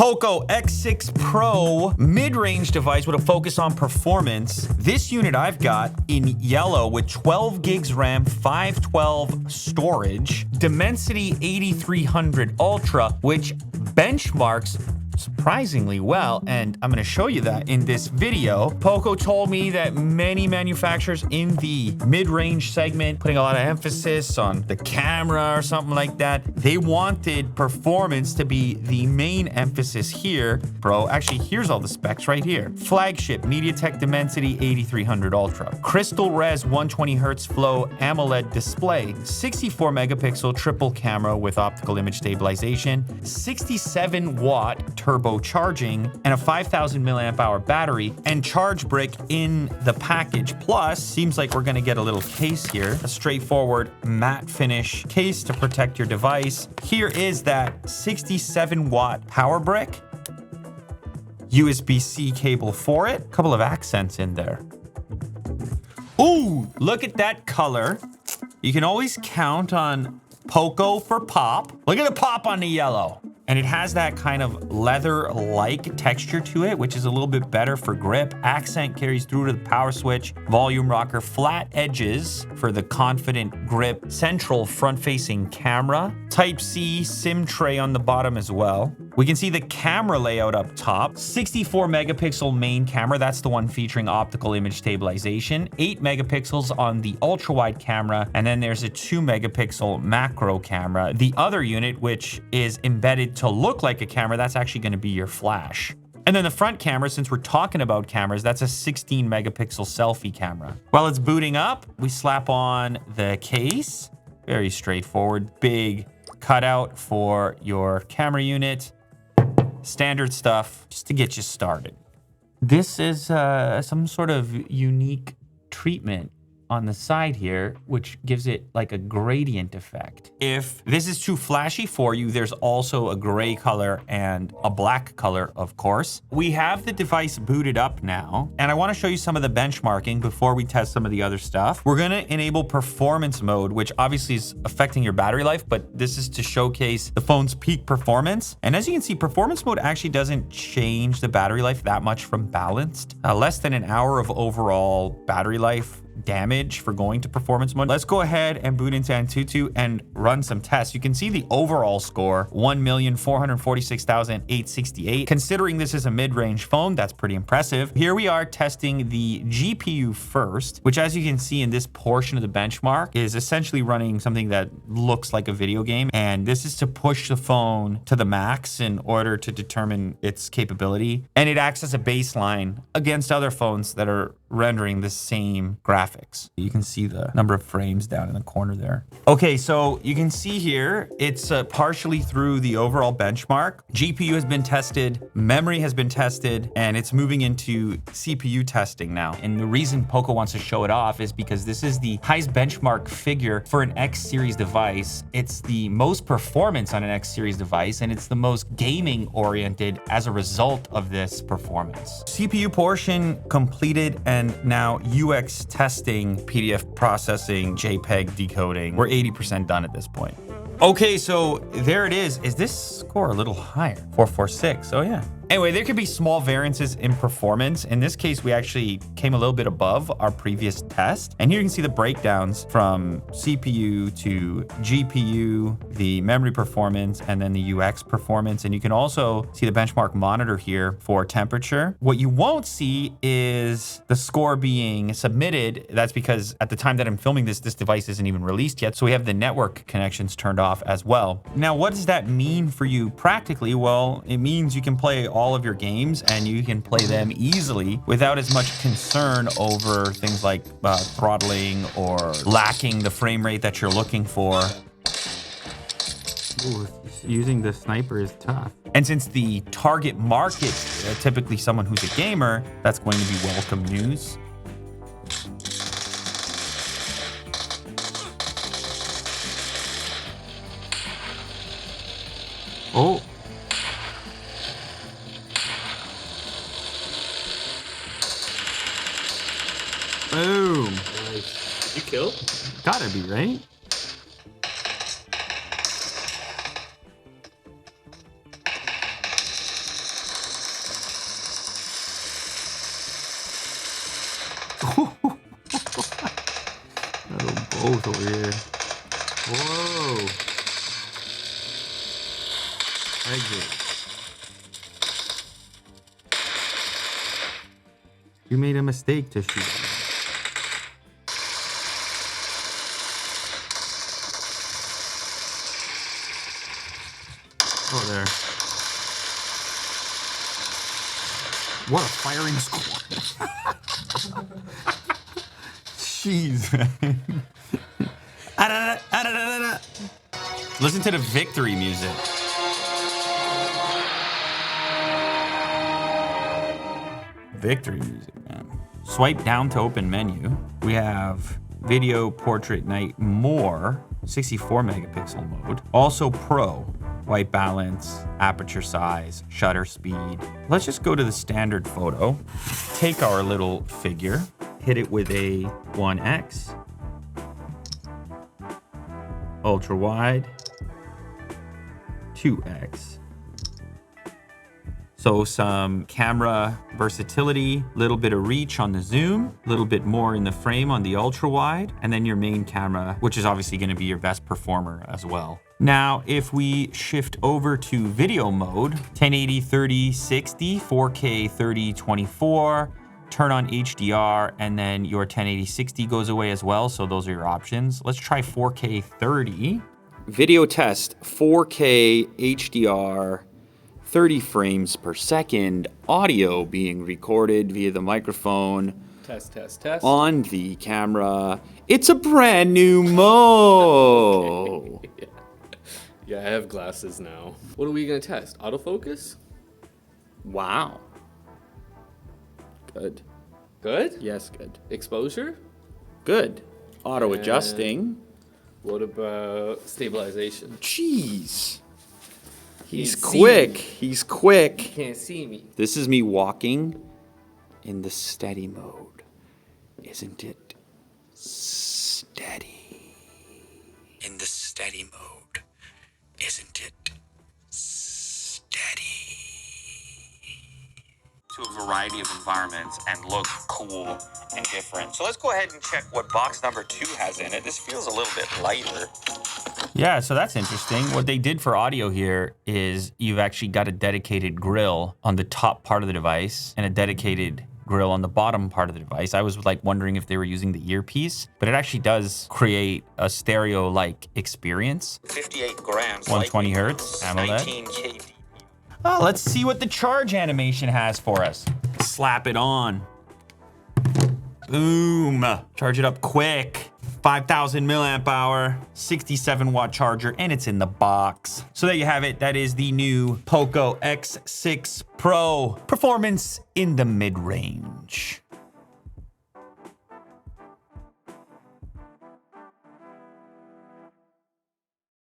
POCO X6 Pro mid-range device with a focus on performance. This unit I've got in yellow with 12 gigs RAM, 512 storage, Dimensity 8300 Ultra, which benchmarks surprisingly well, and I'm going to show you that in this video. POCO told me that many manufacturers in the mid-range segment, putting a lot of emphasis on the camera or something like that, they wanted performance to be the main emphasis here. Bro, actually, here's all the specs right here. Flagship MediaTek Dimensity 8300 Ultra, Crystal Res 120Hz Flow AMOLED display, 64 megapixel triple camera with optical image stabilization, 67 watt turbo charging, and a 5,000 milliamp hour battery, and charge brick in the package. Plus, seems like we're gonna get a little case here, a straightforward matte finish case to protect your device. Here is that 67 watt power brick, USB-C cable for it, a couple of accents in there. Ooh, look at that color. You can always count on POCO for pop. Look at the pop on the yellow. And it has that kind of leather-like texture to it, which is a little bit better for grip. Accent carries through to the power switch, volume rocker, flat edges for the confident grip, central front-facing camera, Type-C SIM tray on the bottom as well. We can see the camera layout up top. 64 megapixel main camera, that's the one featuring optical image stabilization. 8 megapixels on the ultra-wide camera, and then there's a 2 megapixel macro camera. The other unit, which is embedded to look like a camera, that's actually going to be your flash. And then the front camera, since we're talking about cameras, that's a 16 megapixel selfie camera. While it's booting up, we slap on the case. Very straightforward, big cutout for your camera unit. Standard stuff just to get you started. This is some sort of unique treatment on the side here, which gives it like a gradient effect. If this is too flashy for you, there's also a gray color and a black color, of course. We have the device booted up now, and I want to show you some of the benchmarking before we test some of the other stuff. We're going to enable performance mode, which obviously is affecting your battery life, but this is to showcase the phone's peak performance. And as you can see, performance mode actually doesn't change the battery life that much from balanced. Less than an hour of overall battery life damage for going to performance mode. Let's go ahead and boot into AnTuTu and run some tests. You can see the overall score, 1,446,868. Considering this is a mid-range phone, that's pretty impressive. Here we are testing the GPU first, which as you can see in this portion of the benchmark is essentially running something that looks like a video game. And this is to push the phone to the max in order to determine its capability. And it acts as a baseline against other phones that are rendering the same graphics. You can see the number of frames down in the corner there. Okay, so you can see here, it's partially through the overall benchmark. GPU has been tested, memory has been tested, and it's moving into CPU testing now. And the reason POCO wants to show it off is because this is the highest benchmark figure for an X series device. It's the most performance on an X series device, and it's the most gaming oriented as a result of this performance. CPU portion completed, and now UX testing, PDF processing, JPEG decoding. We're 80% done at this point. Okay, so there it is. Is this score a little higher? 446, oh yeah. Anyway, there could be small variances in performance. In this case, we actually came a little bit above our previous test. And here you can see the breakdowns from CPU to GPU, the memory performance, and then the UX performance. And you can also see the benchmark monitor here for temperature. What you won't see is the score being submitted. That's because at the time that I'm filming this, this device isn't even released yet. So we have the network connections turned off as well. Now, what does that mean for you practically? Well, it means you can play all of your games and you can play them easily without as much concern over things like throttling or lacking the frame rate that you're looking for. Ooh, using the sniper is tough. And since the target market is typically someone who's a gamer, that's going to be welcome news. Oh. Boom. Nice. You killed? Gotta be, right? Both over here. Whoa. Exit. You made a mistake to shoot. Oh, there. What a firing squad. Jeez, man. Listen to the victory music. Victory music, man. Swipe down to open menu. We have video, portrait, night, more, 64 megapixel mode. Also pro, white balance, aperture size, shutter speed. Let's just go to the standard photo. Take our little figure, hit it with a 1x, ultra wide, 2x. So some camera versatility, little bit of reach on the zoom, a little bit more in the frame on the ultra wide, and then your main camera, which is obviously gonna be your best performer as well. Now, if we shift over to video mode, 1080, 30, 60, 4K, 30, 24, turn on HDR, and then your 1080, 60 goes away as well. So those are your options. Let's try 4K, 30. Video test, 4K, HDR, 30 frames per second, audio being recorded via the microphone. Test, test, test. On the camera. It's a brand new Mo. Yeah, I have glasses now. What are we gonna test? Autofocus? Wow. Good. Good? Yes, good. Exposure? Good. Auto adjusting. What about stabilization? Jeez. He's Can't see quick. me. He's quick. Can't see me. This is me walking in the steady mode. Isn't it steady? In the steady mode. Isn't it steady? To a variety of environments and look cool and different. So let's go ahead and check what box number 2 has in it. This feels a little bit lighter. Yeah, so that's interesting. What they did for audio here is you've actually got a dedicated grill on the top part of the device and a dedicated grill on the bottom part of the device. I was like wondering if they were using the earpiece, but it actually does create a stereo-like experience. 58 grams. 120 hertz AMOLED. 19 KD. Oh, let's see what the charge animation has for us. Slap it on. Boom. Charge it up quick. 5,000 milliamp hour, 67 watt charger, and it's in the box. So there you have it. That is the new POCO X6 Pro. Performance in the mid-range.